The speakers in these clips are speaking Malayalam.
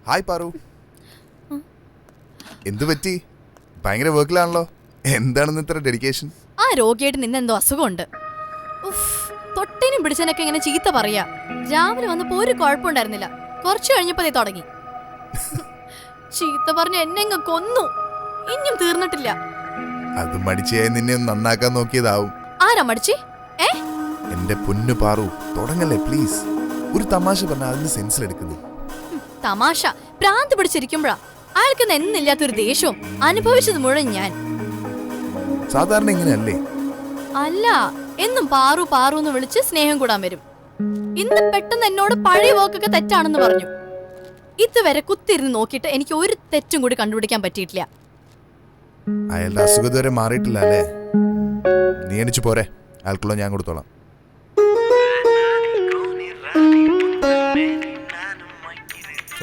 ഹായ് പാറു. എന്തു പറ്റി? ഭയങ്കര വർക്കിലാണല്ലോ. എന്താണെന്ന് ഇത്ര ഡെഡിക്കേഷൻ? ആ രോഗിയായിട്ട് നിന്നെന്തോ അസുഖമുണ്ട്. തൊട്ടിനും പിടിച്ചനൊക്കെ ഇങ്ങനെ ചീത്ത പറയാ. രാവിലെ വന്നപ്പോ ഒരു കുഴപ്പമുണ്ടായിരുന്നില്ല. കുറച്ചു കഴിഞ്ഞപ്പോ തുടങ്ങി ചീത്ത പറഞ്ഞ് എന്നെങ്ങ് കൊന്നു. ഇനിയും തീർന്നിട്ടില്ല. അത് മടിച്ചായി നിന്നെ ഒന്ന് നന്നാക്കാൻ നോക്കിയതാവും. ആരാ മടിച്ചി? എന്റെ പൊന്നു പാറു, തുടങ്ങല്ലേ പ്ലീസ്. ഒരു തമാശ പറഞ്ഞാൽ അതിന് സെൻസിലെടുക്കുന്നു. തമാശ പ്രാന്ത് പിടിച്ചിരിക്കുമ്പോഴാ അയാൾക്ക് എന്നില്ലാത്തൊരു ദേഷ്യവും അനുഭവിച്ചത് മുഴുവൻ ഞാൻ. സാധാരണ ഇങ്ങനെയല്ലേ? അല്ല, എന്നും പാറു പാറു എന്ന് വിളിച്ച് സ്നേഹം കൂടാൻ വരും. ഇന്ന് പെട്ടെന്ന് എന്നോട് പഴയ വോക്കൊക്കെ തെറ്റാണെന്ന് പറഞ്ഞു. ഇതുവരെ കുത്തിരുന്ന് നോക്കിയിട്ട് എനിക്ക് ഒരു തെറ്റും കൂടി കണ്ടുപിടിക്കാൻ പറ്റിയിട്ടില്ല. അയാളുടെ അസുഖം ഇതുവരെ മാറിയിട്ടില്ല അല്ലേ? നീ എണിച്ചു പോരെ, ആൾക്കുള്ള ഞാൻ കൊടുത്തോളാം.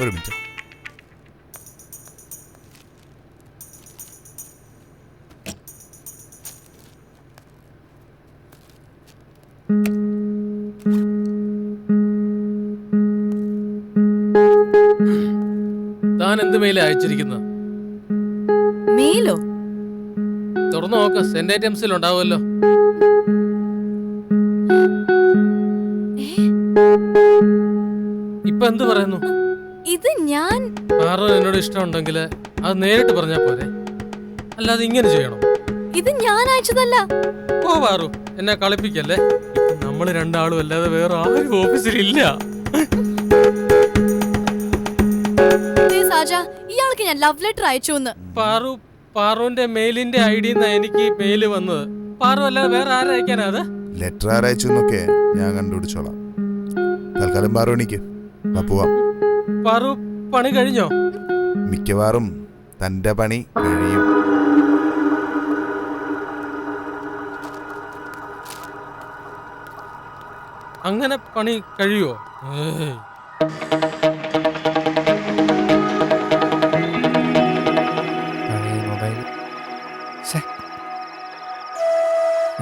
ഒരു മിനിറ്റ്. താൻ എന്ത് മെയിൽ അയച്ചിരിക്കുന്നത്? മെയിലോ? തുറന്നു നോക്ക, സെൻഡ് ഐറ്റംസിൽ ഉണ്ടാവുമല്ലോ. ഇപ്പൊ എന്ത് പറയുന്നു? ഇത് ഞാൻ പാറു എന്നോട് ഇഷ്ടമുണ്ടെങ്കിൽ അത് നേരിട്ട് പറഞ്ഞാ പോരെ, അല്ലാതെ ഇങ്ങനെ ചെയ്യണം. ഇത് ഞാൻ അയച്ചതല്ല. ഓ പാറു, എന്നെ കളിപ്പിക്കല്ലേ. ഇപ്പൊ നമ്മള് രണ്ടാളും അല്ലാതെ വേറെ ആരും ഓഫീസിലില്ല. ഇയാൾക്ക് ഞാൻ ലവ് ലെറ്റർ അയച്ചു. പാറുവിന്റെ മെയിലിന്റെ ഐഡി എനിക്ക് മെയില് വന്നത്. പാറു അല്ലാതെ വേറെ ആരയക്കാനാ? അത് ലെറ്റർ ആരയച്ചു എന്നൊക്കെ ഞാൻ കണ്ടുപിടിച്ചോളാം. തൽക്കാലം പാറു എണീക്ക്, പോവാം. പാറു പണി കഴിഞ്ഞോ? മിക്കവാറും തന്റെ പണി കഴിയും. അങ്ങനെ പണി കഴിയുമോ?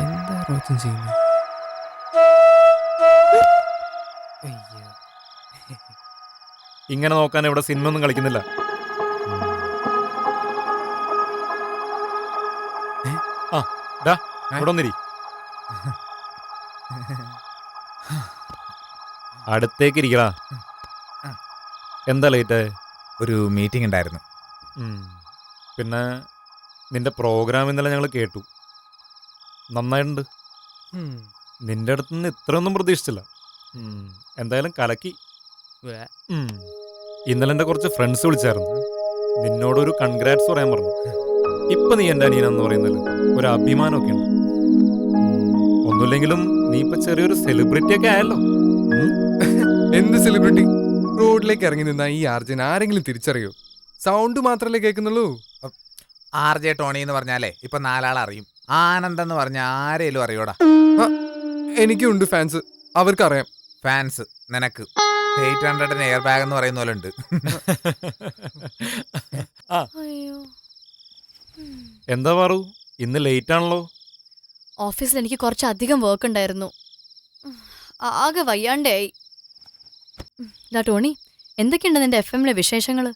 എന്താ റോജൻ ചെയ്യുന്നത്? ഇങ്ങനെ നോക്കാൻ ഇവിടെ സിനിമ ഒന്നും കളിക്കുന്നില്ല. ഇവിടെ ഒന്നിരി. അടുത്തേക്ക് ഇരിക്കടാ. എന്താ ലേറ്റ്? ഒരു മീറ്റിംഗ് ഉണ്ടായിരുന്നു. പിന്നെ നിന്റെ പ്രോഗ്രാം ഇന്നലെ ഞങ്ങൾ കേട്ടു. നന്നായിട്ടുണ്ട്. നിന്റെ അടുത്ത് നിന്ന് ഇത്രയൊന്നും പ്രതീക്ഷിച്ചില്ല. എന്തായാലും കലക്കി. ഇന്നലെ എൻ്റെ കുറച്ച് ഫ്രണ്ട്സ് വിളിച്ചായിരുന്നു. നിന്നോടൊരു കൺഗ്രാറ്റ്സ് പറയാൻ പറഞ്ഞു. ഇപ്പൊ നീ എൻ്റെ അനിയനെന്ന് പറയുന്നതിൽ ഒരു അഭിമാനമൊക്കെ ഉണ്ട്. ഒന്നുമില്ലെങ്കിലും നീ ഇപ്പൊ ചെറിയൊരു സെലിബ്രിറ്റി ഒക്കെ ആയല്ലോ. എന്ത് സെലിബ്രിറ്റി? റോഡിലേക്ക് ഇറങ്ങി നിന്ന ഈ ആർജൻ ആരെങ്കിലും തിരിച്ചറിയോ? സൗണ്ട് മാത്രല്ലേ കേൾക്കുന്നുള്ളൂ. RJ ടോണി എന്ന് പറഞ്ഞാലേ ഇപ്പൊ 4 ആൾ അറിയും. ആനന്ദ് എന്ന് പറഞ്ഞ ആരേലും അറിയോടാ? എനിക്കുണ്ട് ഫാൻസ്, അവർക്കറിയാം. ഫാൻസ് നിനക്ക് 800 എയർ ബാഗ് എന്ന് പറയുന്ന പോലെ ഉണ്ട്. എന്താ പറൂ, ഇന്ന് ലേറ്റ് ആണല്ലോ? ഓഫീസിൽ എനിക്ക് കുറച്ചധികം വർക്ക് ഉണ്ടായിരുന്നു. ആകെ വയ്യാണ്ടായി. ടോണി, എന്തൊക്കെയുണ്ട് നിന്റെ FM-ലെ വിശേഷങ്ങള്?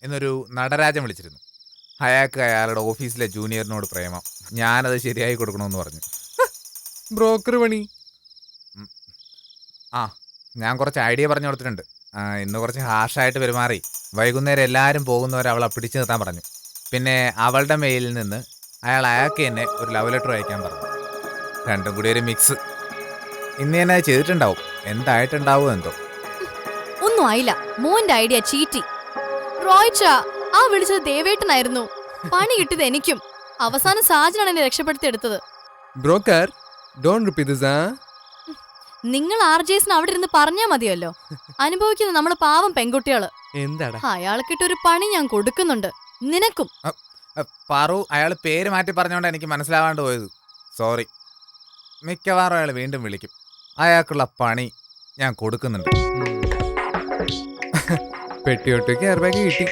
എന്നൊരു നടരാജൻ വിളിച്ചിരുന്നു. അയാൾക്ക് അയാളുടെ ഓഫീസിലെ ജൂനിയറിനോട് പ്രേമം. ഞാനത് ശരിയായി കൊടുക്കണമെന്ന് പറഞ്ഞു. ബ്രോക്കർ പണി. ഞാൻ കുറച്ച് ഐഡിയ പറഞ്ഞു കൊടുത്തിട്ടുണ്ട്. ഇന്ന് കുറച്ച് ഹാഷായിട്ട് പെരുമാറി. വൈകുന്നേരം എല്ലാവരും പോകുന്നവരെ അവളെ പിടിച്ചു നിർത്താൻ പറഞ്ഞു. പിന്നെ അവളുടെ മെയിലിൽ നിന്ന് അയാൾക്ക് തന്നെ ഒരു ലവ് ലെറ്റർ അയക്കാൻ പറഞ്ഞു. രണ്ടും കൂടി ഒരു മിക്സ്. ഇന്ന് തന്നെ ചെയ്തിട്ടുണ്ടാവും. എന്തായിട്ടുണ്ടാവും എന്തോ. ഒന്നും ആയില്ല. മോന്റെ ഐഡിയ ചീറ്റി. റോയ്ച്ച ആ വിളിച്ചത് ദേവേട്ടനായിരുന്നു. പണി കിട്ടിയത് എനിക്കും. അവസാനം സാജനാണ് എന്നെ രക്ഷപ്പെടുത്തി എടുത്തത്. Broker, don't repeat this. നിങ്ങൾ RJസിന് അവിടെ ഇരുന്ന് പറഞ്ഞാ മതിയല്ലോ. അനുഭവിക്കുന്ന നമ്മള് പാവം പെൺകുട്ടികള്. എന്താടാ? അയാൾക്കിട്ടൊരു പണി ഞാൻ കൊടുക്കുന്നുണ്ട്. നിനക്കും. പാറു അയാൾ പേര് മാറ്റി പറഞ്ഞോണ്ട് എനിക്ക് മനസ്സിലാവാണ്ട് പോയത്. സോറി. മിക്കവാറും അയാൾ വീണ്ടും വിളിക്കും. അയാൾക്കുള്ള പണി ഞാൻ കൊടുക്കുന്നുണ്ട്. പെട്ടിയൊട്ടേക്ക് എയർ ബാഗ് കിട്ടി.